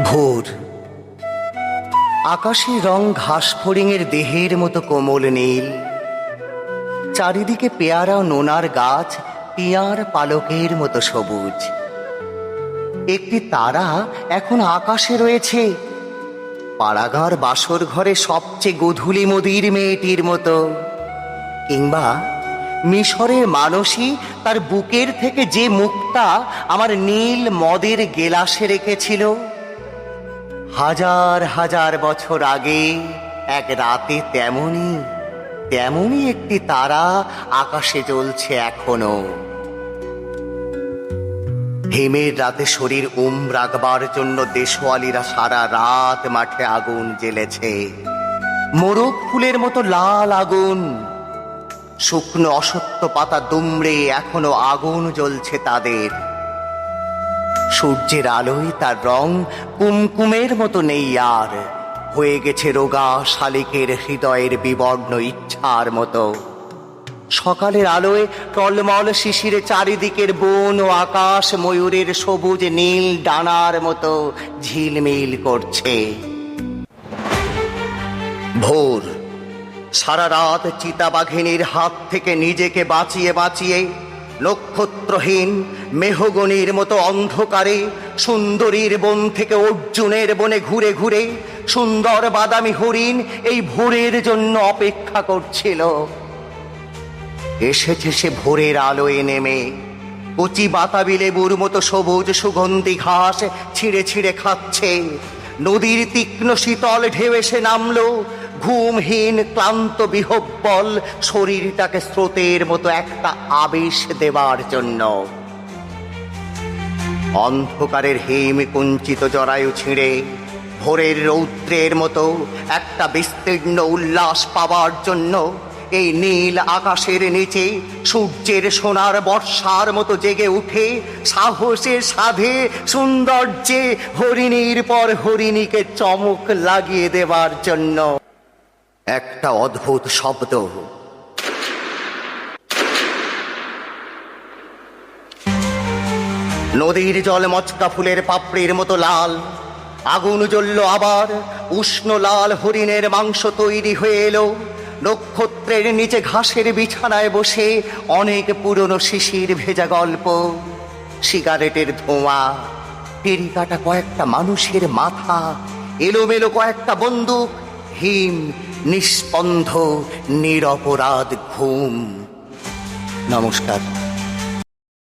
ভোর আকাশের রং ঘাস ফড়িংয়ের দেহের মতো কোমল নীল। চারিদিকে পেয়ারা ও নোনার গাছ টিয়ার পালকের মতো সবুজ। একটি তারা এখন আকাশে রয়েছে, পাড়াগাঁর বাসর ঘরে সবচেয়ে গোধূলি মদির মেয়েটির মতো। কিংবা মিশরের মানসী তার বুকের থেকে যে মুখটা আমার নীল মদের গেলাসে রেখেছিল, হাজার হাজার বছর আগে এক রাতে তেমনই একটি তারা আকাশে জ্বলছে এখনো। হিমের রাতে শরীর রাখবার জন্য দেশওয়ালিরা সারা রাত মাঠে আগুন জ্বেলেছে, মোরগ ফুলের মতো লাল আগুন। শুকনো অসত্য পাতা দুমড়ে এখনো আগুন জ্বলছে তাদের। সূর্যের আলোয় তার রং কুমকুমের মতো নেই আর, হয়ে গেছে রোগা শালিকের হৃদয়ের বিবর্ণ ইচ্ছার মতো। সকালের আলোয় টলমল শিশিরে চারিদিকের বন ও আকাশ ময়ূরের সবুজ নীল ডানার মতো ঝিলমিল করছে। ভোর সারা রাত চিতাবাঘিনীর হাত থেকে নিজেকে বাঁচিয়ে বাঁচিয়ে নক্ষত্রহীন মেহগনির মতো অন্ধকারে সুন্দরীর বন থেকে অর্জুনের বনে ঘুরে ঘুরে সুন্দর বাদামি হরিণ এই ভোরের জন্য অপেক্ষা করছিল। এসেছে সে ভোরের আলোয় নেমে, কচি বাতাবি লেবুর মতো সবুজ সুগন্ধি ঘাস ছিঁড়ে ছিঁড়ে খাচ্ছে। নদীর তীক্ষ্ণ শীতল ঢেউ এসে নামলো, ঘুমহীন ক্লান্ত বিহব্বল শরীরটাকে স্রোতের মতো একটা আবেশ দেবার জন্য। অন্ধকারের হিম কুঞ্চিত জরায়ু ছিঁড়ে ভোরের রৌদ্রের মতো একটা বিস্তীর্ণ উল্লাস পাবার জন্য এই নীল আকাশের নিচে সূর্যের সোনার বর্ষার মতো জেগে উঠে সাহসের সাধে সৌন্দর্যে হরিণীর পর হরিণীকে চমক লাগিয়ে দেবার জন্য একটা অদ্ভুত শব্দ। নদীর জল মচকা ফুলের পাপড়ির মতো লাল। আগুন জ্বলল আবার, উষ্ণ লাল হরিণের মাংস তৈরি হয়ে এলো। নক্ষত্রের নিচে ঘাসের বিছানায় বসে অনেক পুরনো শিশির ভেজা গল্প, সিগারেটের ধোঁয়া, টেরি কাটা কয়েকটা মানুষের মাথা, এলোমেলো কয়েকটা বন্দুক, হিম নিস্পন্ধ নিরপরাধ ঘুম। নমস্কার।